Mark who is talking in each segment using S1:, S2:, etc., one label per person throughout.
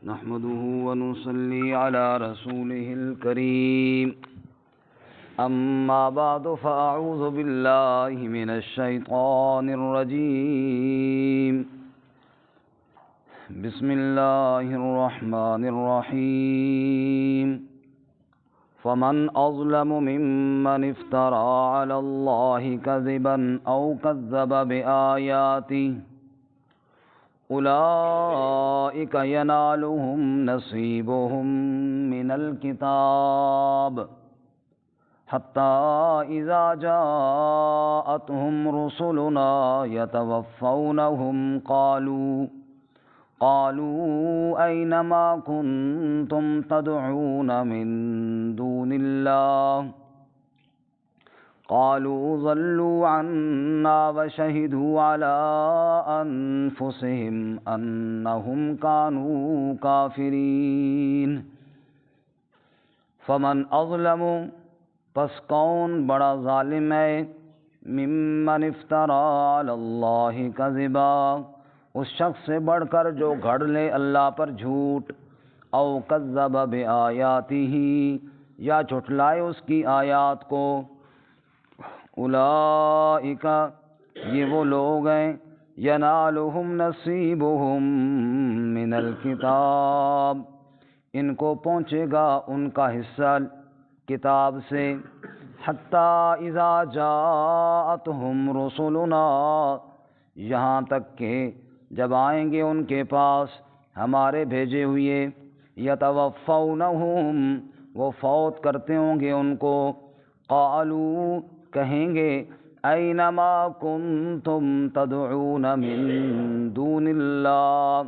S1: نحمده ونصلي على رسوله الكريم أما بعد فأعوذ بالله من الشيطان الرجيم بسم الله الرحمن الرحيم فمن أظلم ممن افترى على الله كذبا أو كذب بآياته أولئك ينالهم نصيبهم من الكتاب حتى إذا جاءتهم رسلنا يتوفونهم قالوا أين ما كنتم تدعون من دون الله قالوا ضلوا عنا وشهدوا على أنفسهم أنهم كانوا كافرين فمن أظلم پس کون بڑا ظالم ہے ممن افترا علی اللہ کذبا اس شخص سے بڑھ کر جو گھڑ لے اللہ پر جھوٹ او کذب بآیاتہ یا جھٹلائے اس کی آیات کو اولئک یہ وہ لوگ ہیں ینالہم نصیبہم من الکتاب ان کو پہنچے گا ان کا حصہ کتاب سے حتیٰ اذا جاءتہم رسلنا یہاں تک کہ جب آئیں گے ان کے پاس ہمارے بھیجے ہوئے یتوفونہم وہ فوت کرتے ہوں گے ان کو قالوا کہیں گے این ما کنتم تدعون من دون اللہ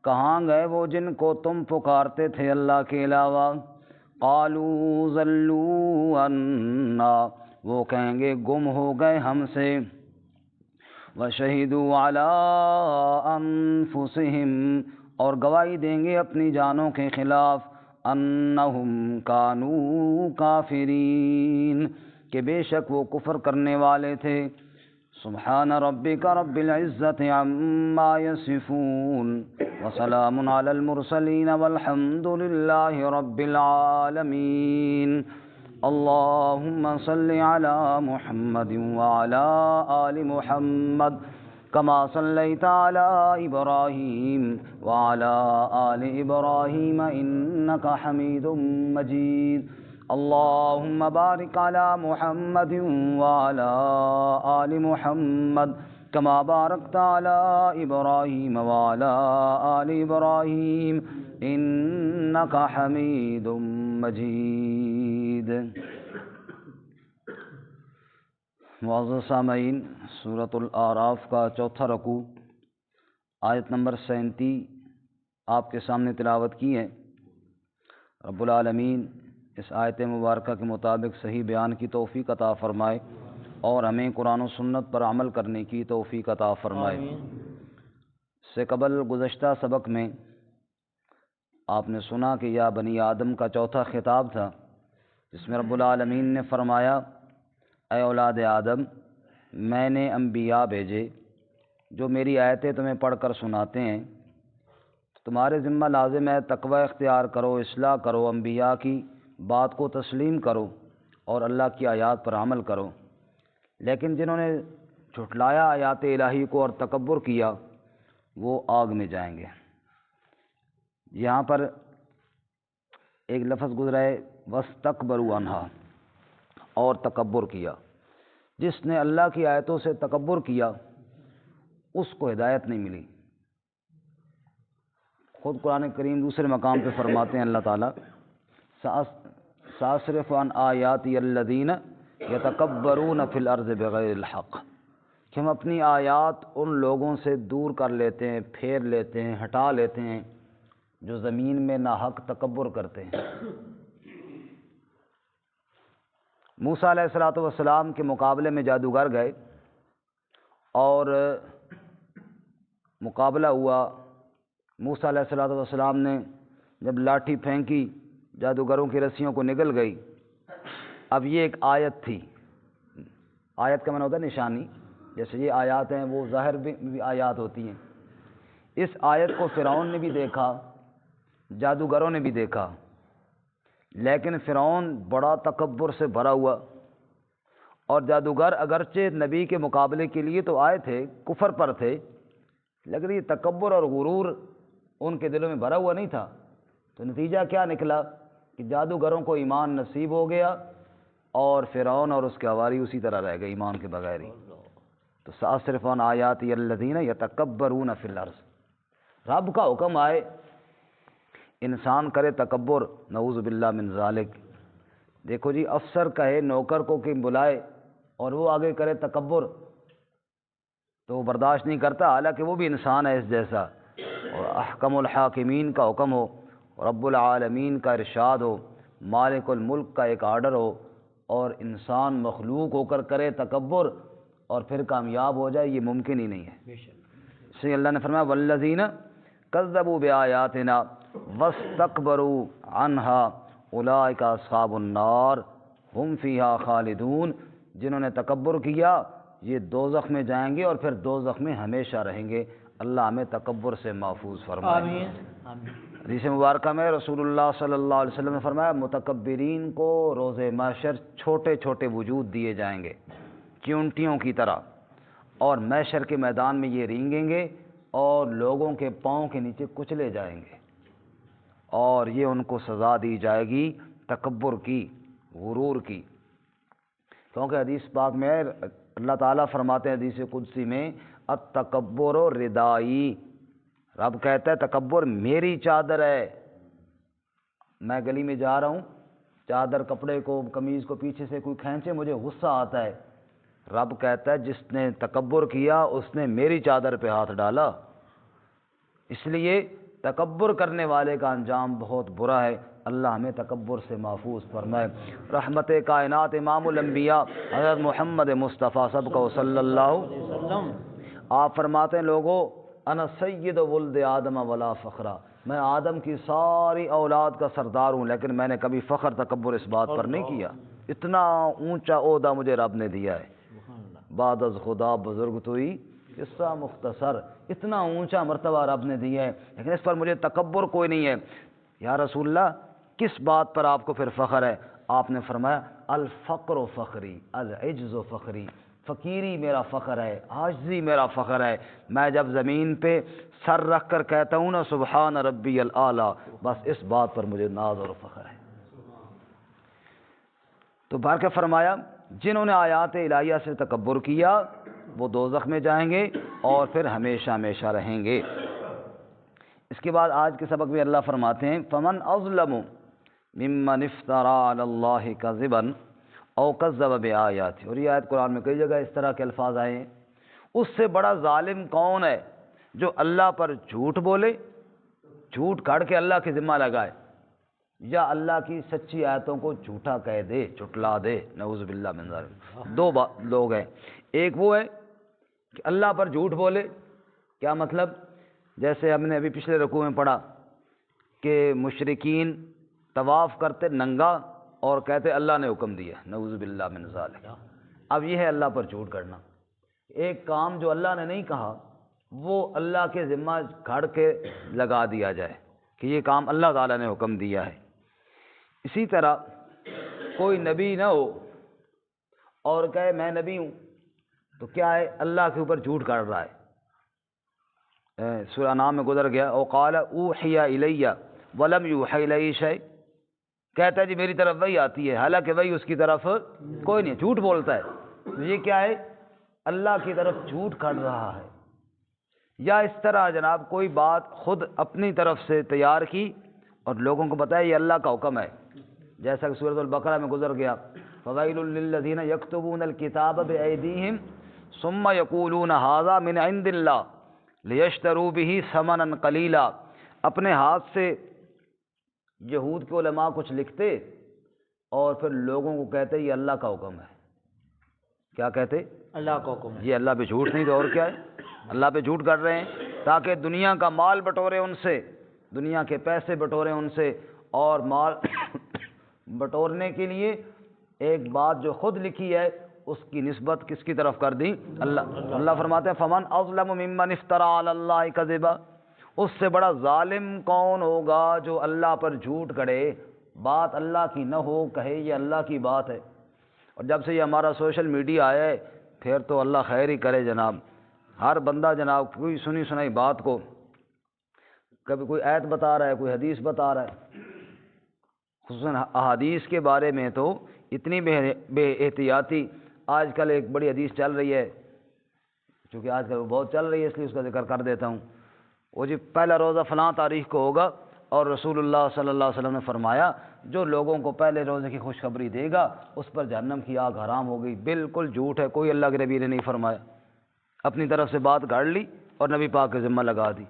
S1: کہاں گئے وہ جن کو تم پکارتے تھے اللہ کے علاوہ قالوا ضلوا عنا وہ کہیں گے گم ہو گئے ہم سے وشہدوا علی انفسہم اور گواہی دیں گے اپنی جانوں کے خلاف انہم کانوا کافرین کہ بے شک وہ کفر کرنے والے تھے سبحان ربک رب العزت عما یصفون وسلام علی المرسلین والحمد للہ رب العالمین اللہم صل علی محمد وعلی آل محمد کما صلیت علی ابراہیم وعلی آل ابراہیم انک حمید مجید اللہم بارک علی محمد وعلی آل محمد کما بارکت علی ابراہیم وعلی آل ابراہیم انک حمید مجید۔ معزز سامعین، سورۃ الاعراف کا چوتھا رکوع آیت نمبر 37 آپ کے سامنے تلاوت کی ہے۔ رب العالمین اس آیت مبارکہ کے مطابق صحیح بیان کی توفیق عطا فرمائے اور ہمیں قرآن و سنت پر عمل کرنے کی توفیق عطا فرمائے۔ اس سے قبل گزشتہ سبق میں آپ نے سنا کہ یا بنی آدم کا چوتھا خطاب تھا، جس میں رب العالمین نے فرمایا اے اولاد آدم میں نے انبیاء بھیجے جو میری آیتیں تمہیں پڑھ کر سناتے ہیں، تمہارے ذمہ لازم ہے تقوی اختیار کرو، اصلاح کرو، انبیاء کی بات کو تسلیم کرو اور اللہ کی آیات پر عمل کرو۔ لیکن جنہوں نے جھٹلایا آیات الہی کو اور تکبر کیا وہ آگ میں جائیں گے۔ یہاں پر ایک لفظ گزرا ہے وَاسْتَكْبَرُوا عَنْهَا اور تکبر کیا۔ جس نے اللہ کی آیتوں سے تکبر کیا اس کو ہدایت نہیں ملی۔ خود قرآن کریم دوسرے مقام پہ فرماتے ہیں اللہ تعالیٰ سأصرف عن آیاتی الذین یتکبرون فی الارض بغیر الحق کہ ہم اپنی آیات ان لوگوں سے دور کر لیتے ہیں، پھیر لیتے ہیں، ہٹا لیتے ہیں جو زمین میں ناحق تکبر کرتے ہیں۔ موسیٰ علیہ السلام کے مقابلے میں جادوگر گئے اور مقابلہ ہوا۔ موسیٰ علیہ السلام نے جب لاٹھی پھینکی جادوگروں کی رسیوں کو نگل گئی۔ اب یہ ایک آیت تھی، آیت کا معنی ہوتا ہے نشانی، جیسے یہ آیات ہیں وہ ظاہر بھی آیات ہوتی ہیں۔ اس آیت کو فرعون نے بھی دیکھا، جادوگروں نے بھی دیکھا، لیکن فرعون بڑا تکبر سے بھرا ہوا، اور جادوگر اگرچہ نبی کے مقابلے کے لیے تو آئے تھے، کفر پر تھے، لیکن یہ تکبر اور غرور ان کے دلوں میں بھرا ہوا نہیں تھا۔ تو نتیجہ کیا نکلا کہ جادوگروں کو ایمان نصیب ہو گیا، اور فرعون اور اس کے حواری اسی طرح رہ گئے ایمان کے بغیر ہی۔ تو سأصرف عن آیاتی الذین یتکبرون فی الارض، رب کا حکم آئے انسان کرے تکبر، نعوذ باللہ من ذالک۔ دیکھو جی، افسر کہے نوکر کو کہ بلائے اور وہ آگے کرے تکبر تو وہ برداشت نہیں کرتا، حالانکہ وہ بھی انسان ہے اس جیسا۔ اور احکم الحاکمین کا حکم ہو، رب العالمین کا ارشاد ہو، مالک الملک کا ایک آرڈر ہو، اور انسان مخلوق ہو کر کرے تکبر اور پھر کامیاب ہو جائے، یہ ممکن ہی نہیں ہے۔ اس لیے اللہ نے فرمایا والذین کذبوا بآیاتنا واستکبروا عنہا اولئک اصحاب النار ہم فیہا خالدون، جنہوں نے تکبر کیا یہ دوزخ میں جائیں گے اور پھر دوزخ میں ہمیشہ رہیں گے۔ اللہ ہمیں تکبر سے محفوظ فرمائے۔
S2: آمین۔
S1: حدیث مبارکہ میں رسول اللہ صلی اللہ علیہ وسلم نے فرمایا متکبرین کو روز محشر چھوٹے چھوٹے وجود دیے جائیں گے، چیونٹیوں کی طرح، اور محشر کے میدان میں یہ رینگیں گے اور لوگوں کے پاؤں کے نیچے کچلے جائیں گے، اور یہ ان کو سزا دی جائے گی تکبر کی، غرور کی۔ کیونکہ حدیث پاک میں اللہ تعالیٰ فرماتے ہیں حدیث قدسی میں التکبر ردائی، رب کہتا ہے تکبر میری چادر ہے۔ میں گلی میں جا رہا ہوں، چادر کپڑے کو قمیض کو پیچھے سے کوئی کھینچے، مجھے غصہ آتا ہے، رب کہتا ہے جس نے تکبر کیا اس نے میری چادر پہ ہاتھ ڈالا۔ اس لیے تکبر کرنے والے کا انجام بہت برا ہے۔ اللہ ہمیں تکبر سے محفوظ فرمائے۔ رحمت کائنات امام الانبیاء حضرت محمد مصطفیٰ سب کو صلی اللہ علیہ وسلم، آپ فرماتے ہیں لوگوں انا سید ولد آدم ولا فخرا، میں آدم کی ساری اولاد کا سردار ہوں، لیکن میں نے کبھی فخر تکبر اس بات پر نہیں کیا۔ اتنا اونچا عہدہ مجھے رب نے دیا ہے، بعد از خدا بزرگ توئی قصہ مختصر، اتنا اونچا مرتبہ رب نے دیا ہے، لیکن اس پر مجھے تکبر کوئی نہیں ہے۔ یا رسول اللہ کس بات پر آپ کو پھر فخر ہے؟ آپ نے فرمایا الفقر و فخری، العجز و فخری، فقیری میرا فخر ہے، عاجزی میرا فخر ہے۔ میں جب زمین پہ سر رکھ کر کہتا ہوں نا سبحان ربی الاعلیٰ، بس اس بات پر مجھے ناز اور فخر ہے۔ تو بار کے فرمایا جنہوں نے آیات الہیہ سے تکبر کیا وہ دوزخ میں جائیں گے اور پھر ہمیشہ ہمیشہ رہیں گے۔ اس کے بعد آج کے سبق میں اللہ فرماتے ہیں فمن اظلم ممن افترى علی اللہ کذبا او کذب بآیاتہ، اور یہ آیت قرآن میں کئی جگہ اس طرح کے الفاظ آئے ہیں، اس سے بڑا ظالم کون ہے جو اللہ پر جھوٹ بولے، جھوٹ کھڑ کے اللہ کے ذمہ لگائے، یا اللہ کی سچی آیتوں کو جھوٹا کہہ دے، جھٹلا دے، نعوذ باللہ من ذالک۔ دو لوگ ہیں، ایک وہ ہے کہ اللہ پر جھوٹ بولے، کیا مطلب؟ جیسے ہم نے ابھی پچھلے رکوع میں پڑھا کہ مشرکین طواف کرتے ننگا اور کہتے اللہ نے حکم دیا، نعوذ باللہ من ذالک۔ اب یہ ہے اللہ پر جھوٹ کرنا، ایک کام جو اللہ نے نہیں کہا وہ اللہ کے ذمہ کھڑ کے لگا دیا جائے کہ یہ کام اللہ تعالیٰ نے حکم دیا ہے۔ اسی طرح کوئی نبی نہ ہو اور کہے میں نبی ہوں، تو کیا ہے؟ اللہ کے اوپر جھوٹ کر رہا ہے۔ سورہ انعام میں گزر گیا او قال اوحی الی ولم یوحی الی شیء، کہتا ہے جی میری طرف وحی آتی ہے، حالانکہ وحی اس کی طرف کوئی نہیں، جھوٹ بولتا ہے۔ تو یہ کیا ہے؟ اللہ کی طرف جھوٹ کر رہا ہے۔ یا اس طرح جناب کوئی بات خود اپنی طرف سے تیار کی اور لوگوں کو بتایا یہ اللہ کا حکم ہے، جیسا کہ سورۃ البقرہ میں گزر گیا فویل للذین یکتبون الکتاب بایدیہم ثم یقولون ھذا من عند اللہ لیشتروا بہ ثمنا قلیلا۔ اپنے ہاتھ سے یہود کے علماء کچھ لکھتے اور پھر لوگوں کو کہتے یہ اللہ کا حکم ہے۔ کیا کہتے؟
S2: اللہ کا حکم ہے۔
S1: یہ اللہ پہ جھوٹ نہیں تو اور کیا ہے؟ اللہ پہ جھوٹ کر رہے ہیں تاکہ دنیا کا مال بٹورے ان سے، دنیا کے پیسے بٹورے ان سے، اور مال بٹورنے کے لیے ایک بات جو خود لکھی ہے اس کی نسبت کس کی طرف کر دی؟ اللہ۔ اللہ فرماتے ہیں فمن اظلم ممن افترى علی اللہ کذبا اس سے بڑا ظالم کون ہوگا جو اللہ پر جھوٹ گڑے، بات اللہ کی نہ ہو، کہے یہ اللہ کی بات ہے۔ اور جب سے یہ ہمارا سوشل میڈیا آیا ہے پھر تو اللہ خیر ہی کرے جناب، ہر بندہ جناب کوئی سنی سنائی بات کو کبھی کوئی آیت بتا رہا ہے، کوئی حدیث بتا رہا ہے۔ خصوصاً احادیث کے بارے میں تو اتنی بے احتیاطی، آج کل ایک بڑی حدیث چل رہی ہے، چونکہ آج کل وہ بہت چل رہی ہے اس لیے اس کا ذکر کر دیتا ہوں۔ وہ جی پہلا روزہ فلاں تاریخ کو ہوگا، اور رسول اللہ صلی اللہ علیہ وسلم نے فرمایا جو لوگوں کو پہلے روزے کی خوشخبری دے گا اس پر جہنم کی آگ حرام ہو گئی۔ بالکل جھوٹ ہے، کوئی اللہ کے نبی نے نہیں فرمایا، اپنی طرف سے بات گاڑ لی اور نبی پاک کے ذمہ لگا دی۔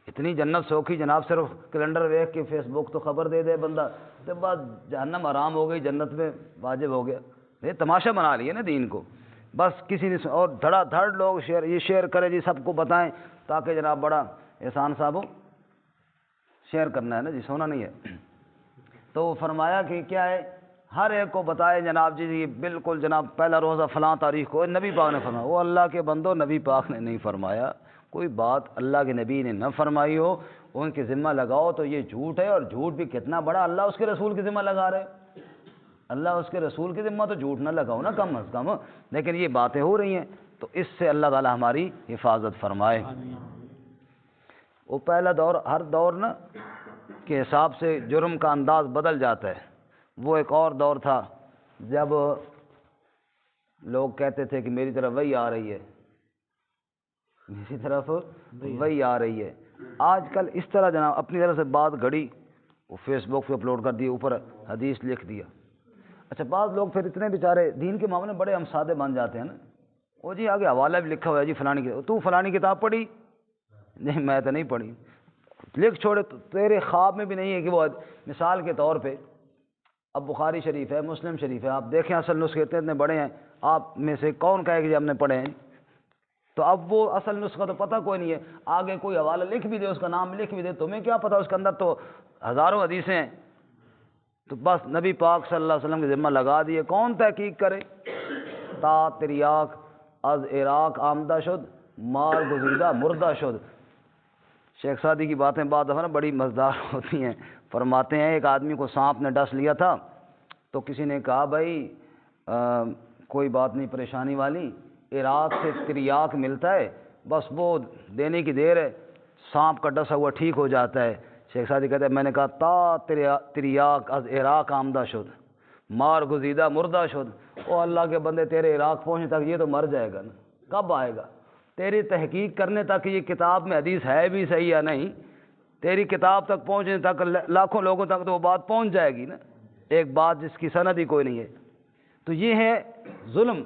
S1: اتنی جنت سوکھی جناب، صرف کیلنڈر دیکھ کے فیس بک تو خبر دے دے بندہ، اس کے بعد جہنم حرام ہو گئی، جنت میں واجب ہو گیا۔ یہ تماشا بنا لیے نا دین کو، بس کسی نے اور دھڑا دھڑ لوگ شیئر کرے جی، سب کو بتائیں تاکہ جناب بڑا احسان صاحب شیئر کرنا ہے نا جی، سونا نہیں ہے۔ تو وہ فرمایا کہ کیا ہے، ہر ایک کو بتائے جناب جی بالکل جناب پہلا روزہ فلاں تاریخ کو، نبی پاک نے فرمایا۔ وہ اللہ کے بندو، نبی پاک نے نہیں فرمایا، کوئی بات اللہ کے نبی نے نہ فرمائی ہو ان کے ذمہ لگاؤ تو یہ جھوٹ ہے، اور جھوٹ بھی کتنا بڑا، اللہ اس کے رسول کے ذمہ لگا رہے، اللہ اس کے رسول کے ذمہ تو جھوٹ نہ لگاؤ نا کم از کم، لیکن یہ باتیں ہو رہی ہیں تو اس سے اللہ تعالی ہماری حفاظت فرمائے۔ وہ پہلا دور، ہر دور نا کے حساب سے جرم کا انداز بدل جاتا ہے۔ وہ ایک اور دور تھا جب لوگ کہتے تھے کہ میری طرف وحی آ رہی ہے، میری طرف وحی آ رہی ہے۔ آج کل اس طرح جناب اپنی طرف سے بات گھڑی، وہ فیس بک پہ اپلوڈ کر دی، اوپر حدیث لکھ دیا۔ اچھا بعض لوگ پھر اتنے بیچارے دین کے معاملے میں بڑے ہم سادے بن جاتے ہیں نا، وہ جی آگے حوالہ بھی لکھا ہوا ہے جی فلانی کتاب، تو فلانی کتاب پڑھی؟ نہیں میں تو نہیں پڑھی، لکھ چھوڑے، تیرے خواب میں بھی نہیں ہے کہ وہ، مثال کے طور پہ اب بخاری شریف ہے، مسلم شریف ہے، آپ دیکھیں اصل نسخے اتنے بڑے ہیں، آپ میں سے کون کہے کہ جی ہم نے پڑھے ہیں؟ تو اب وہ اصل نسخہ تو پتہ کوئی نہیں ہے، آگے کوئی حوالہ لکھ بھی دے، اس کا نام لکھ بھی دے، تمہیں کیا پتہ اس کے اندر تو ہزاروں حدیثیں ہیں۔ تو بس نبی پاک صلی اللہ علیہ وسلم کے ذمہ لگا دیے، کون تحقیق کرے؟ تا تریاک از عراق آمدہ شد، مار گزیدہ مردہ شد۔ شیخ سعدی کی باتیں بعض دفعہ نا بڑی مزدار ہوتی ہیں، فرماتے ہیں ایک آدمی کو سانپ نے ڈس لیا تھا، تو کسی نے کہا بھائی کوئی بات نہیں پریشانی والی، عراق سے تریاک ملتا ہے، بس وہ دینے کی دیر ہے، سانپ کا ڈسا ہوا ٹھیک ہو جاتا ہے۔ شیخ سعدی کہتے ہیں میں نے کہا تا تریاک از عراق آمدہ شد، مار گزیدہ مردہ شد۔ او اللہ کے بندے، تیرے عراق پہنچنے تک یہ تو مر جائے گا نا، کب آئے گا؟ تیری تحقیق کرنے تک یہ کتاب میں حدیث ہے بھی صحیح یا نہیں، تیری کتاب تک پہنچنے تک لاکھوں لوگوں تک تو وہ بات پہنچ جائے گی نا، ایک بات جس کی سند ہی کوئی نہیں ہے۔ تو یہ ہے ظلم،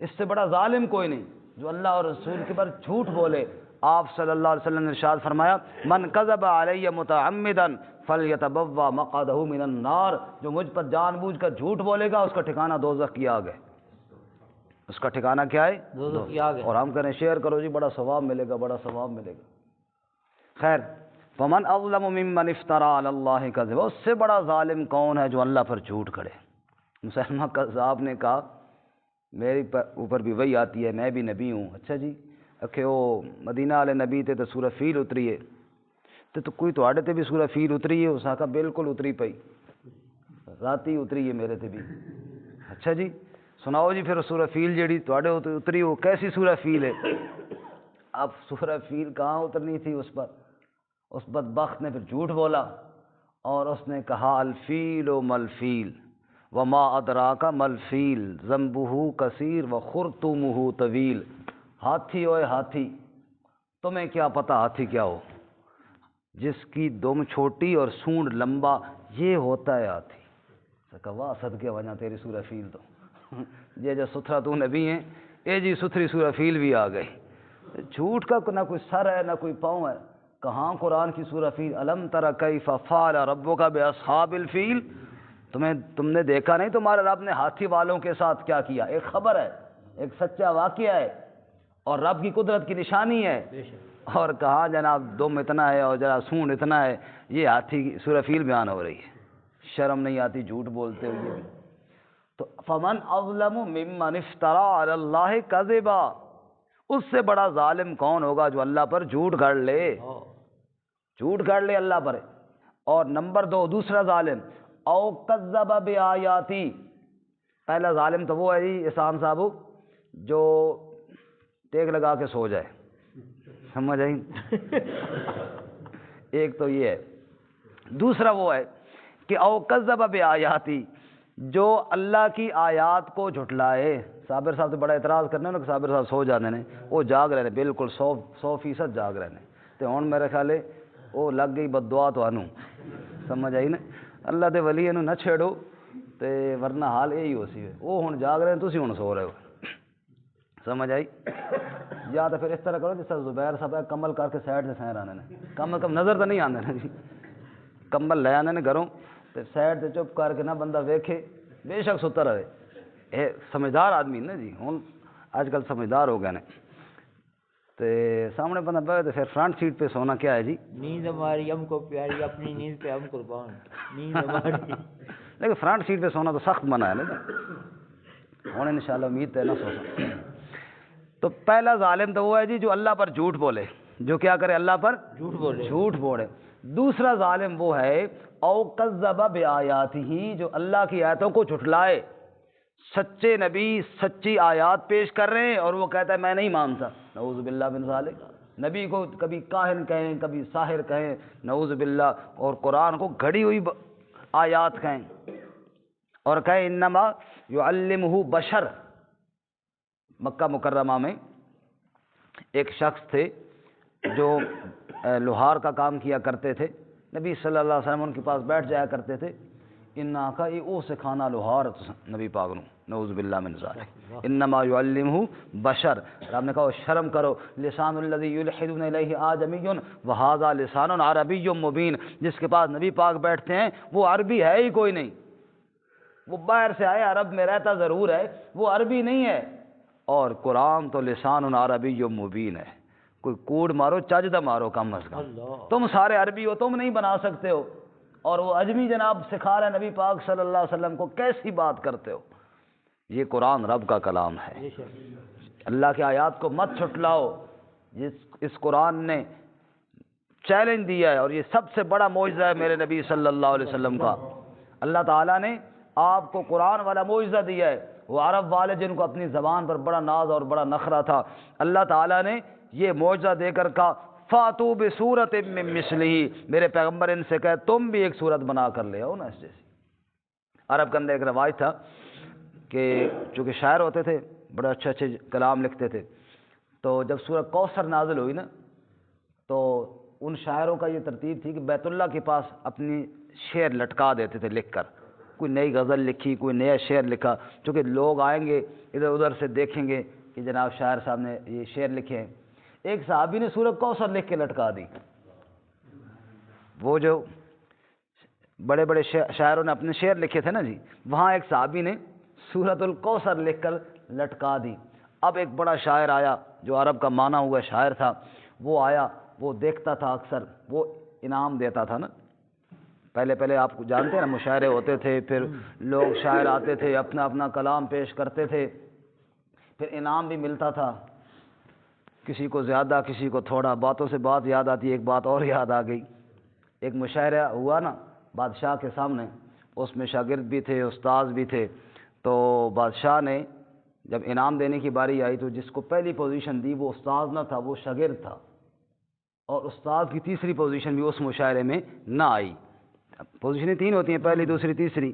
S1: اس سے بڑا ظالم کوئی نہیں جو اللہ اور رسول کے پر جھوٹ بولے۔ آپ صلی اللہ علیہ وسلم نے ارشاد فرمایا من کذب علی متعمدا فلیتبوأ مقعدہ من النار، جو مجھ پر جان بوجھ کر جھوٹ بولے گا اس کا ٹھکانہ دوزخ کی آگ ہے، اس کا ٹھکانہ کیا ہے؟
S2: دوزخ کی آگ ہے۔
S1: اور ہم کہیں شیئر کرو جی بڑا ثواب ملے گا، بڑا ثواب ملے گا۔ خیر، فمن اظلم ممن افترى علی اللہ کذبا، اس سے بڑا ظالم کون ہے جو اللہ پر جھوٹ کھڑے۔ مسلمہ کذاب نے کہا میرے اوپر بھی وہی آتی ہے، میں بھی نبی ہوں۔ اچھا جی، کہ وہ مدینہ والے نبی تے تو سورہ فیل اتری ہے، تو کوئی تواڈے تے بھی سورہ فیل اتری ہے؟ اس نے کہا بالکل اتری پئی، راتی اتری ہے میرے تے بھی۔ اچھا جی سناؤ جی پھر سورہ فیل جیڑی تواڈے اتری وہ کیسی سورہ فیل ہے؟ اب سورہ فیل کہاں اترنی تھی اس پر؟ اس بدبخت نے پھر جھوٹ بولا اور اس نے کہا الفیل و ملفیل وما ادراک ملفیل ذنبہ کثیر و خرطومہ طویل۔ ہاتھی اوئے ہاتھی، تمہیں کیا پتہ ہاتھی کیا ہو، جس کی دم چھوٹی اور سونڈ لمبا، یہ ہوتا ہے ہاتھی۔ کہا صدقے وجہ تیری سورہ فیل تو یہ جو ستھرا تو نبی ہیں، اے جی ستھری سورہ فیل بھی آ گئی۔ جھوٹ کا نہ کوئی سر ہے نہ کوئی پاؤں ہے، کہاں قرآن کی سورہ فیل؟ الم تر کیف فعل ربک باصحاب الفیل، تم نے دیکھا نہیں تمہارے رب نے ہاتھی والوں کے ساتھ کیا کیا؟ ایک خبر ہے، ایک سچا واقعہ ہے اور رب کی قدرت کی نشانی ہے، اور کہاں جناب دم اتنا ہے اور ذرا سونڈ اتنا ہے، یہ ہاتھی کی سورہ فیل بیان ہو رہی ہے۔ شرم نہیں آتی جھوٹ بولتے ہوئے بھی؟ تو فمن اظلم ممن افترى علی اللہ کذبا، اس سے بڑا ظالم کون ہوگا جو اللہ پر جھوٹ گھڑ لے؟ جھوٹ کر لے اللہ پر. اور نمبر 2 دوسرا ظالم او کذب بآیاتی. پہلا ظالم تو وہ ہے جی احسان صاحب جو ٹیک لگا کے سو جائے, سمجھ آئی. ایک تو یہ ہے. دوسرا وہ ہے کہ او کذب بآیاتی, جو اللہ کی آیات کو جھٹلائے. صابر صاحب سے بڑا اعتراض کرنے نا کہ صابر صاحب سو جانے نے, وہ جاگ رہے نے, بالکل 100% جاگ رہے نے. تو ہن میرے خیال ہے وہ لگ گئی بد دعا تو انو, سمجھ آئی نا. اللہ دے ولی انو نہ چھیڑو تے ورنہ حال یہی ہو سی. وہ ہن جاگ رہے ہیں, تسی ہن سو رہے ہو, سمجھ آئی. یا تو پھر اس طرح کرو جس طرح زبیر صاحب کمل کر کے سائڈ سے سیر آنے نے, کم از کم نظر تو نہیں آنے نا جی, کمل لے آنے نے گھروں تے سائڈ سے چپ کر کے نہ بندہ ویکھے, بے شک ستا رہے. اے سمجھدار آدمی نا جی, ہن آج کل سمجھدار ہو گئے نے. تے سامنے بندہ بیٹھے تو پھر فرنٹ سیٹ پہ سونا کیا ہے جی,
S2: نیند ہماری ہم کو پیاری, اپنی نیند پہ ہم قربان. نیند ہماری
S1: لیکن فرنٹ سیٹ پہ سونا تو سخت منع ہے نا جی. ہن انشاءاللہ امید ہے نہ سو سکتے. تو پہلا ظالم تو وہ ہے جی جو اللہ پر جھوٹ بولے, جو کیا کرے اللہ پر جھوٹ بولے. دوسرا ظالم وہ ہے او کذب بآیاتہ, جو اللہ کی آیتوں کو جھٹلائے. سچے نبی سچی آیات پیش کر رہے ہیں اور وہ کہتا ہے میں نہیں مانتا, نعوذ باللہ من ذالک. نبی کو کبھی کاہن کہیں, کبھی ساحر کہیں, نعوذ باللہ, اور قرآن کو گھڑی ہوئی آیات کہیں, اور کہیں انما یعلمہ بشر. مکہ مکرمہ میں ایک شخص تھے جو لوہار کا کام کیا کرتے تھے. نبی صلی اللہ علیہ وسلم ان کے پاس بیٹھ جایا کرتے تھے. ان کا یہ او سکھانا لوہار نبی پاک نو, نعوذ باللہ من ذالک. انما یعلمہ بشر. آپ نے کہا شرم کرو, لسان الذی یلحدون الیہ آدمی وہذا لسان عربی مبین. جس کے پاس نبی پاک بیٹھتے ہیں وہ عربی ہے ہی کوئی نہیں, وہ باہر سے آیا, عرب میں رہتا ضرور ہے, وہ عربی نہیں ہے. اور قرآن تو لسان عربی مبین ہے. کوئی کوڑ مارو چاجدہ مارو کم از کم, تم سارے عربی ہو, تم نہیں بنا سکتے ہو, اور وہ اجمی جناب سکھا رہے نبی پاک صلی اللہ علیہ وسلم کو, کیسی بات کرتے ہو. یہ قرآن رب کا کلام ہے, اللہ کی آیات کو مت چھٹلاؤ. اس قرآن نے چیلنج دیا ہے, اور یہ سب سے بڑا معجزہ ہے میرے نبی صلی اللہ علیہ وسلم کا. اللہ تعالیٰ نے آپ کو قرآن والا معجزہ دیا ہے. وہ عرب والے جن کو اپنی زبان پر بڑا ناز اور بڑا نخرہ تھا, اللہ تعالیٰ نے یہ معجزہ دے کر کہا فاتو بصورت من مثلہ. میرے پیغمبر ان سے کہے تم بھی ایک صورت بنا کر لے آؤ نا اس جیسی. عرب کے اندر ایک رواج تھا کہ چونکہ شاعر ہوتے تھے, بڑے اچھے اچھے کلام لکھتے تھے, تو جب سورہ کوثر نازل ہوئی نا تو ان شاعروں کا یہ ترتیب تھی کہ بیت اللہ کے پاس اپنی شعر لٹکا دیتے تھے لکھ کر. کوئی نئی غزل لکھی, کوئی نیا شعر لکھا, چونکہ لوگ آئیں گے ادھر ادھر سے دیکھیں گے کہ جناب شاعر صاحب نے یہ شعر لکھے ہیں. ایک صحابی نے سورہ کوثر لکھ کے لٹکا دی. وہ جو بڑے بڑے شاعروں نے اپنے شعر لکھے تھے نا جی, وہاں ایک صحابی نے سورۃ الکوثر لکھ کر لٹکا دی. اب ایک بڑا شاعر آیا جو عرب کا مانا ہوا شاعر تھا, وہ آیا, وہ دیکھتا تھا اکثر, وہ انعام دیتا تھا نا. پہلے آپ کو جانتے ہیں نا, مشاعرے ہوتے تھے, پھر لوگ شاعر آتے تھے, اپنا اپنا کلام پیش کرتے تھے, پھر انعام بھی ملتا تھا, کسی کو زیادہ کسی کو تھوڑا. باتوں سے بات یاد آتی, ایک بات اور یاد آ گئی. ایک مشاعرہ ہوا نا بادشاہ کے سامنے, اس میں شاگرد بھی تھے, استاذ بھی تھے. تو بادشاہ نے جب انعام دینے کی باری آئی تو جس کو پہلی پوزیشن دی وہ استاذ نہ تھا, وہ شاگرد تھا, اور استاذ کی تیسری پوزیشن بھی اس مشاعرے میں نہ آئی. پوزیشنیں 3 ہوتی ہیں, پہلی دوسری تیسری.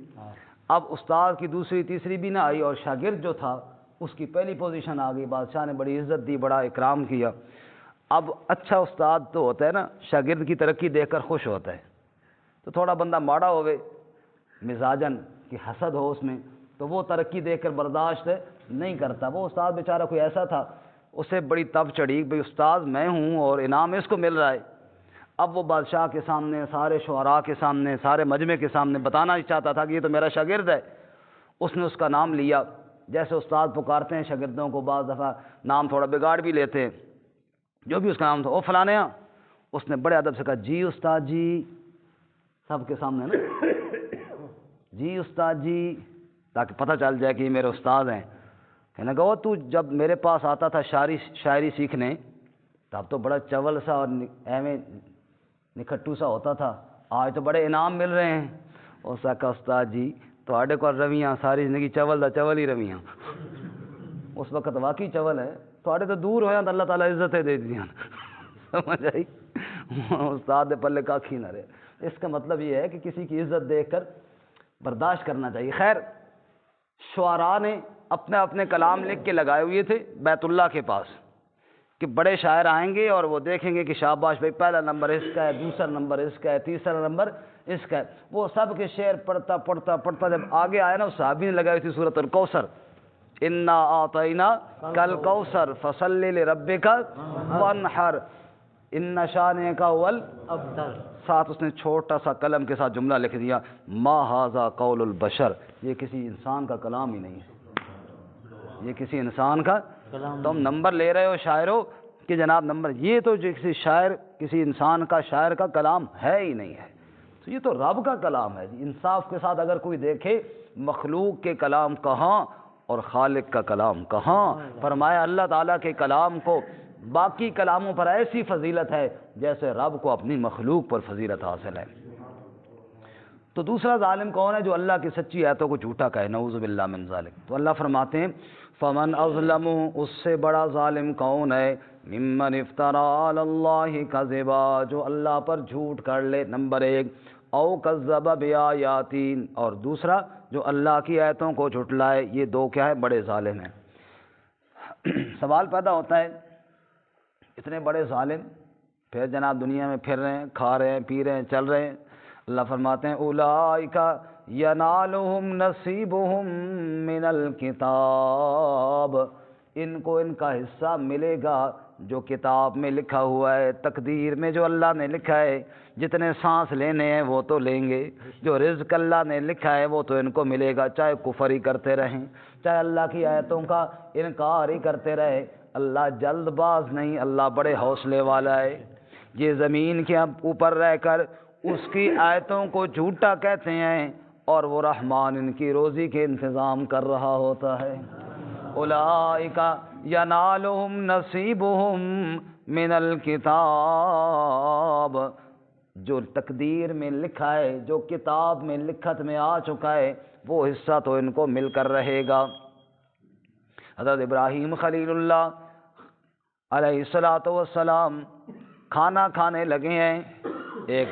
S1: اب استاذ کی دوسری تیسری بھی نہ آئی, اور شاگرد جو تھا اس کی پہلی پوزیشن آ گئی. بادشاہ نے بڑی عزت دی, بڑا اکرام کیا. اب اچھا استاد تو ہوتا ہے نا, شاگرد کی ترقی دیکھ کر خوش ہوتا ہے. تو تھوڑا بندہ ماڑا ہوئے مزاجن کہ حسد ہو اس میں, تو وہ ترقی دیکھ کر برداشت نہیں کرتا. وہ استاد بیچارہ کوئی ایسا تھا, اسے بڑی تب چڑھی بھئی استاد میں ہوں اور انعام اس کو مل رہا ہے. اب وہ بادشاہ کے سامنے, سارے شعراء کے سامنے, سارے مجمع کے سامنے بتانا ہی چاہتا تھا کہ یہ تو میرا شاگرد ہے. اس نے اس کا نام لیا, جیسے استاد پکارتے ہیں شاگردوں کو, بعض دفعہ نام تھوڑا بگاڑ بھی لیتے ہیں, جو بھی اس کا نام تھا, او فلاں. اس نے بڑے ادب سے کہا جی استاد جی, سب کے سامنے نا, جی استاد جی, تاکہ پتہ چل جائے کہ یہ میرے استاد ہیں. کہنے لگا وہ تو جب میرے پاس آتا تھا شاعری سیکھنے, تب تو بڑا چول سا اور ایویں نکھٹو سا ہوتا تھا، آج تو بڑے انعام مل رہے ہیں۔ اس کا استاد جی تواڈے کول رویاں ساری زندگی چول دا چول ہی رویاں، اس وقت واقعی چول ہے، تواڈے تو دور ہویا تو اللہ تعالیٰ عزتیں دے دیاں، سمجھ آئی؟ استاد دے پلے کاکھی نہ رہے۔ اس کا مطلب یہ ہے کہ کسی کی عزت دیکھ کر برداشت کرنا چاہیے۔ خیر، شعراء نے اپنے اپنے کلام لکھ کے لگائے ہوئے تھے بیت اللہ کے پاس کہ بڑے شاعر آئیں گے اور وہ دیکھیں گے کہ شاباش بھائی پہلا نمبر اس کا ہے، دوسرا نمبر اس کا ہے، تیسرا نمبر اس کا ہے۔ وہ سب کے شعر پڑھتا پڑھتا پڑھتا جب آگے آیا نا، اس صحابی نے لگائی تھی سورۃ الکوثر، انا اعطینا کل کوثر فصلی لربک وانحر ان شانئک هو الابتر۔ ساتھ اس نے چھوٹا سا قلم کے ساتھ جملہ لکھ دیا، ما ھذا قول البشر، یہ کسی انسان کا کلام ہی نہیں ہے، یہ کسی انسان کا تم نمبر لے رہے ہو شاعروں کہ جناب نمبر، یہ تو جو کسی شاعر کسی انسان کا شاعر کا کلام ہے ہی نہیں ہے، تو یہ تو رب کا کلام ہے۔ انصاف کے ساتھ اگر کوئی دیکھے مخلوق کے کلام کہاں اور خالق کا کلام کہاں، فرمایا اللہ تعالیٰ کے کلام کو باقی کلاموں پر ایسی فضیلت ہے جیسے رب کو اپنی مخلوق پر فضیلت حاصل ہے۔ تو دوسرا ظالم کون ہے؟ جو اللہ کی سچی آیتوں کو جھوٹا کہے، نعوذ باللہ من ذالک۔ تو اللہ فرماتے ہیں فمن اظلم، اس سے بڑا ظالم کون ہے؟ ممن افترا علی اللہ کذبا، جو اللہ پر جھوٹ کر لے، نمبر ایک، او کذب بآیاتی، اور دوسرا جو اللہ کی آیتوں کو جھٹلائے۔ یہ دو کیا ہے؟ بڑے ظالم ہیں۔ سوال پیدا ہوتا ہے اتنے بڑے ظالم پھر جناب دنیا میں پھر رہے ہیں، کھا رہے ہیں، پی رہے ہیں، چل رہے ہیں۔ اللہ فرماتے ہیں اولئک ینالہم نصیبہم من الکتاب، ان کو ان کا حصہ ملے گا جو کتاب میں لکھا ہوا ہے، تقدیر میں جو اللہ نے لکھا ہے۔ جتنے سانس لینے ہیں وہ تو لیں گے، جو رزق اللہ نے لکھا ہے وہ تو ان کو ملے گا، چاہے کفر ہی کرتے رہیں، چاہے اللہ کی آیتوں کا انکار ہی کرتے رہے۔ اللہ جلد باز نہیں، اللہ بڑے حوصلے والا ہے۔ یہ زمین کے اوپر رہ کر اس کی آیتوں کو جھوٹا کہتے ہیں اور وہ رحمان ان کی روزی کے انتظام کر رہا ہوتا ہے۔ اولئک ینالہم نصیبہم من الکتاب، جو تقدیر میں لکھا ہے، جو کتاب میں لکھت میں آ چکا ہے، وہ حصہ تو ان کو مل کر رہے گا۔ حضرت ابراہیم خلیل اللہ علیہ السلام کھانا کھانے لگے ہیں، ایک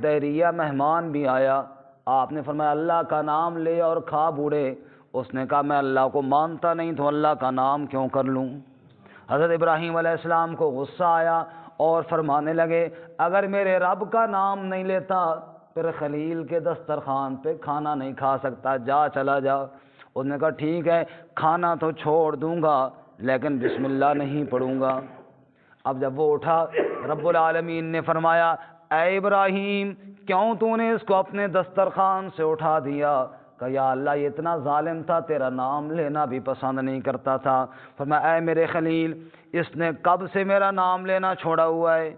S1: دہریہ مہمان بھی آیا، آپ نے فرمایا اللہ کا نام لے اور کھا بوڑھے۔ اس نے کہا میں اللہ کو مانتا نہیں تو اللہ کا نام کیوں کر لوں؟ حضرت ابراہیم علیہ السلام کو غصہ آیا اور فرمانے لگے اگر میرے رب کا نام نہیں لیتا پھر خلیل کے دسترخوان پہ کھانا نہیں کھا سکتا، جا چلا جا۔ اس نے کہا ٹھیک ہے، کھانا تو چھوڑ دوں گا لیکن بسم اللہ نہیں پڑھوں گا۔ اب جب وہ اٹھا رب العالمین نے فرمایا اے ابراہیم کیوں تو نے اس کو اپنے دسترخوان سے اٹھا دیا؟ کہ یا اللہ یہ اتنا ظالم تھا، تیرا نام لینا بھی پسند نہیں کرتا تھا۔ فرمایا اے میرے خلیل اس نے کب سے میرا نام لینا چھوڑا ہوا ہے؟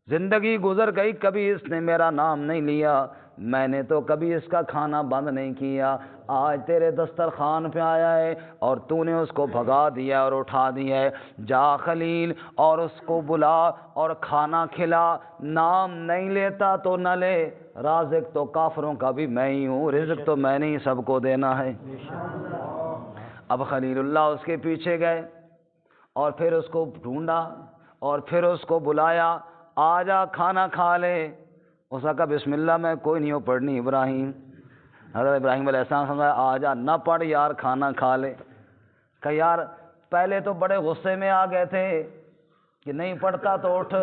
S1: زندگی گزر گئی کبھی اس نے میرا نام نہیں لیا، میں نے تو کبھی اس کا کھانا بند نہیں کیا، آج تیرے دسترخوان پہ آیا ہے اور تو نے اس کو بھگا دیا اور اٹھا دیا ہے۔ جا خلیل اور اس کو بلا اور کھانا کھلا، نام نہیں لیتا تو نہ لے، رازق تو کافروں کا بھی میں ہی ہوں، رزق تو میں نے ہی سب کو دینا ہے۔ اب خلیل اللہ اس کے پیچھے گئے اور پھر اس کو ڈھونڈا اور پھر اس کو بلایا، آ جا کھانا کھا لے۔ اس نے کہا بسم اللہ میں کوئی نہیں ہو پڑھنی ابراہیم۔ حضرت ابراہیم علیہ السلام فرمایا آ جا نہ پڑھ یار کھانا کھا لے۔ کہ یار پہلے تو بڑے غصے میں آ گئے تھے کہ نہیں پڑھتا تو اٹھ،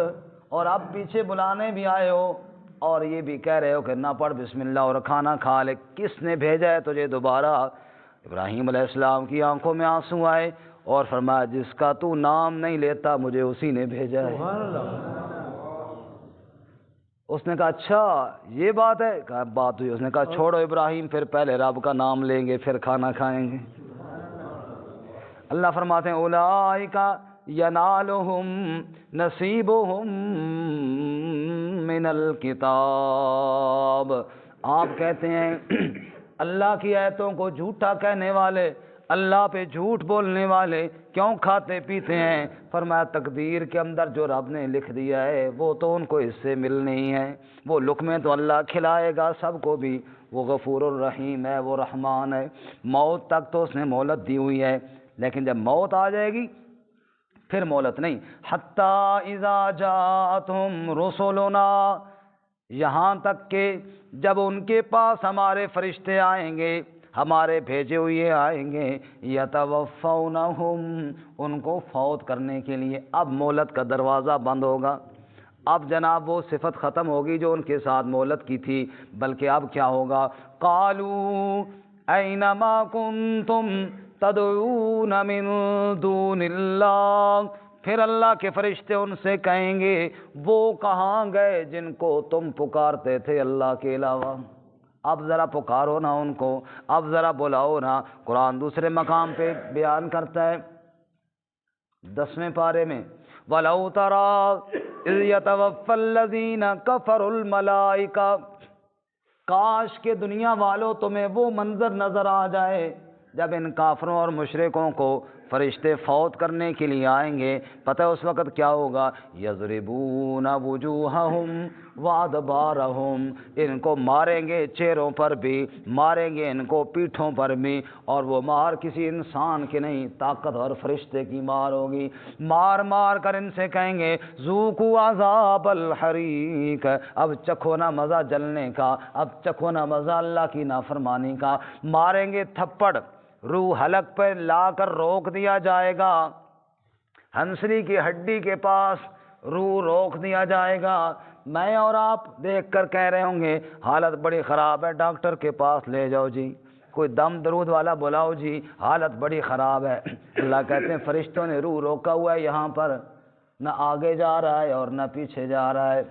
S1: اور اب پیچھے بلانے بھی آئے ہو اور یہ بھی کہہ رہے ہو کہ نہ پڑھ بسم اللہ اور کھانا کھا لے، کس نے بھیجا ہے تجھے دوبارہ؟ ابراہیم علیہ السلام کی آنکھوں میں آنسو آئے اور فرمایا جس کا تو نام نہیں لیتا مجھے اسی نے بھیجا ہے۔ اس نے کہا اچھا یہ بات ہے؟ کہا بات ہوئی۔ اس نے کہا چھوڑو ابراہیم پھر پہلے رب کا نام لیں گے پھر کھانا کھائیں گے۔ اللہ فرماتے ہیں اولئک ینالہم نصیبہم من الکتاب۔ آپ کہتے ہیں اللہ کی آیتوں کو جھوٹا کہنے والے اللہ پہ جھوٹ بولنے والے کیوں کھاتے پیتے ہیں؟ فرمایا تقدیر کے اندر جو رب نے لکھ دیا ہے وہ تو ان کو اس سے ملنی ہی ہے، وہ لقمے تو اللہ کھلائے گا سب کو بھی، وہ غفور الرحیم ہے، وہ رحمان ہے، موت تک تو اس نے مہلت دی ہوئی ہے، لیکن جب موت آ جائے گی پھر مہلت نہیں۔ حتی اذا جاءتہم رسلنا، یہاں تک کہ جب ان کے پاس ہمارے فرشتے آئیں گے، ہمارے بھیجے ہوئے آئیں گے، یتوفونہم، ان کو فوت کرنے کے لیے، اب مہلت کا دروازہ بند ہوگا، اب جناب وہ صفت ختم ہوگی جو ان کے ساتھ مہلت کی تھی، بلکہ اب کیا ہوگا؟ قالوا اینما کنتم تدعون من دون اللہ، پھر اللہ کے فرشتے ان سے کہیں گے وہ کہاں گئے جن کو تم پکارتے تھے اللہ کے علاوہ؟ اب ذرا پکارو نا ان کو، اب ذرا بلاؤ نا۔ قرآن دوسرے مقام پہ بیان کرتا ہے 10ویں پارے میں، وَلَوْ تَرَىٰ إِذْ يَتَوَفَّى الَّذِينَ كَفَرُوا الْمَلَائِكَةَ، کاش کہ دنیا والوں تمہیں وہ منظر نظر آ جائے جب ان کافروں اور مشرکوں کو فرشتے فوت کرنے کے لیے آئیں گے، پتہ اس وقت کیا ہوگا؟ یضربون وجوہہم وادبارہم، ان کو ماریں گے چہروں پر بھی، ماریں گے ان کو پیٹھوں پر بھی، اور وہ مار کسی انسان کی نہیں، طاقتور فرشتے کی مار ہوگی، مار مار کر ان سے کہیں گے ذوقوا عذاب الحریق، اب چکھو نا مزہ جلنے کا، اب چکھو نا مزہ اللہ کی نافرمانی کا، ماریں گے تھپڑ، روح حلق پہ لا کر روک دیا جائے گا، ہنسلی کی ہڈی کے پاس روح روک دیا جائے گا، میں اور آپ دیکھ کر کہہ رہے ہوں گے حالت بڑی خراب ہے، ڈاکٹر کے پاس لے جاؤ جی، کوئی دم درود والا بلاؤ جی، حالت بڑی خراب ہے۔ اللہ کہتے ہیں فرشتوں نے روح روکا ہوا ہے، یہاں پر نہ آگے جا رہا ہے اور نہ پیچھے جا رہا ہے،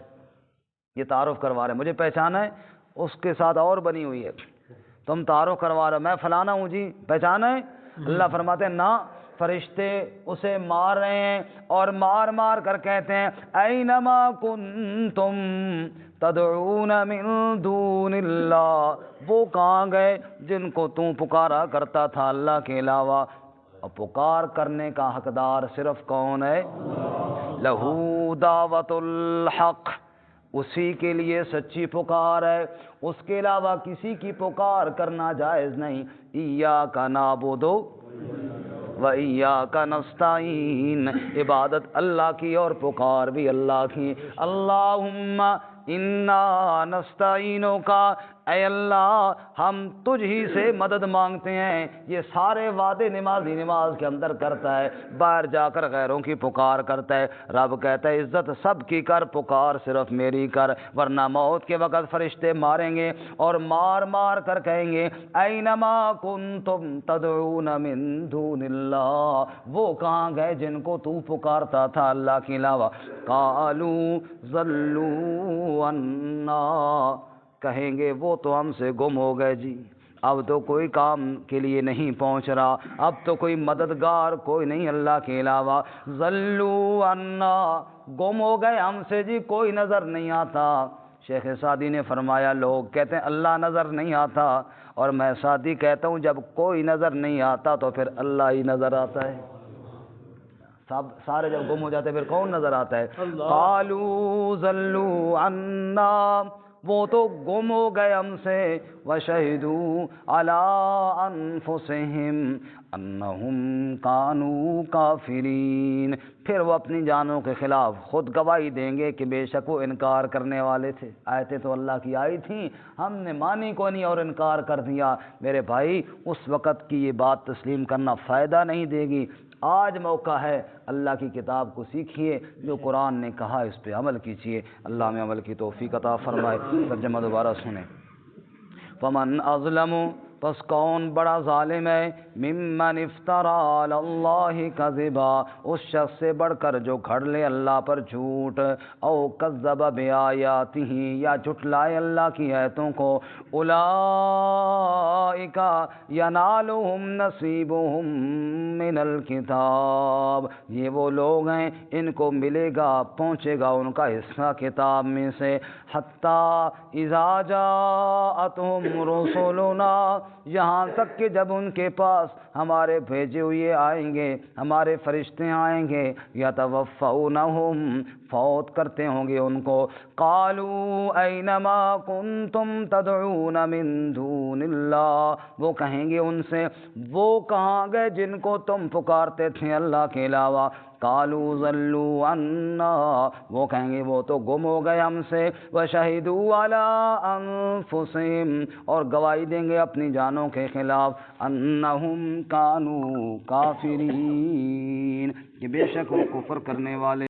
S1: یہ تعارف کروا رہے ہیں، مجھے پہچانا ہے، اس کے ساتھ اور بنی ہوئی ہے، تم تعارف کروا رہے ہو، میں فلانا ہوں جی، پہچانا ہے؟ اللہ فرماتے ہیں نہ، فرشتے اسے مار رہے ہیں اور مار مار کر کہتے ہیں اینما کنتم تدعون من دون اللہ، وہ کہاں گئے جن کو تم پکارا کرتا تھا اللہ کے علاوہ؟ اور پکار کرنے کا حقدار صرف کون ہے؟ لہو دعوت الحق، اسی کے لیے سچی پکار ہے، اس کے علاوہ کسی کی پکار کرنا جائز نہیں۔ ایاک نعبد و ایاک نستعین، عبادت اللہ کی اور پکار بھی اللہ کی۔ اللہم انا نستعینک، اے اللہ ہم تجھ ہی سے مدد مانگتے ہیں، یہ سارے وعدے نمازی نماز کے اندر کرتا ہے، باہر جا کر غیروں کی پکار کرتا ہے، رب کہتا ہے عزت سب کی کر، پکار صرف میری کر، ورنہ موت کے وقت فرشتے ماریں گے اور مار مار کر کہیں گے اینما کنتم تدعون من دون اللہ، وہ کہاں گئے جن کو تو پکارتا تھا اللہ کے علاوہ؟ قالوا ضلوا عنا، کہیں گے وہ تو ہم سے گم ہو گئے جی، اب تو کوئی کام کے لیے نہیں پہنچ رہا، اب تو کوئی مددگار کوئی نہیں اللہ کے علاوہ۔ ضلوا عنا، گم ہو گئے ہم سے جی، کوئی نظر نہیں آتا۔ شیخ سعدی نے فرمایا لوگ کہتے ہیں اللہ نظر نہیں آتا، اور میں سعدی کہتا ہوں جب کوئی نظر نہیں آتا تو پھر اللہ ہی نظر آتا ہے، سب سارے جب گم ہو جاتے پھر کون نظر آتا ہے؟ قالوا ضلوا عنا، وہ تو گم ہو گئے ہم سے، وشہدوا علی انفسہم انہم کانوا کافرین، پھر وہ اپنی جانوں کے خلاف خود گواہی دیں گے کہ بے شک وہ انکار کرنے والے تھے، آیتیں تو اللہ کی آئی تھیں، ہم نے مانی کو نہیں اور انکار کر دیا۔ میرے بھائی اس وقت کی یہ بات تسلیم کرنا فائدہ نہیں دے گی، آج موقع ہے، اللہ کی کتاب کو سیکھیے، جو قرآن نے کہا اس پہ عمل کیجیے، اللہ میں عمل کی توفیق عطا فرمائے۔ ترجمہ دوبارہ سنیں۔ فمن اظلم، پس کون بڑا ظالم ہے، ممن افترى علی اللہ کذبا، اس شخص سے بڑھ کر جو گھڑ لے اللہ پر جھوٹ، او کذب بآیاتہ، یا جھٹلائے اللہ کی آیتوں کو، اولئک ینالہم نصیبہم من الکتاب، یہ وہ لوگ ہیں ان کو ملے گا، پہنچے گا ان کا حصہ کتاب میں سے، حتی اذا جاءتہم رسولنا، یہاں تک کہ جب ان کے پاس پاس ہمارے بھیجے ہوئے آئیں گے، ہمارے فرشتے آئیں گے، یتوفونہم فوت کرتے ہوں گے ان کو۔ قالوا اینما کنتم تدعون من دون اللہ، وہ کہیں گے ان سے وہ کہاں گئے جن کو تم پکارتے تھے اللہ کے علاوہ؟ قالوا ضلوا عنا، وہ کہیں گے وہ تو گم ہو گئے ہم سے۔ وشہدوا علی انفسہم، اور گواہی دیں گے اپنی جانوں کے خلاف، انہم کانوا کافرین، کہ بے شک وہ کفر کرنے والے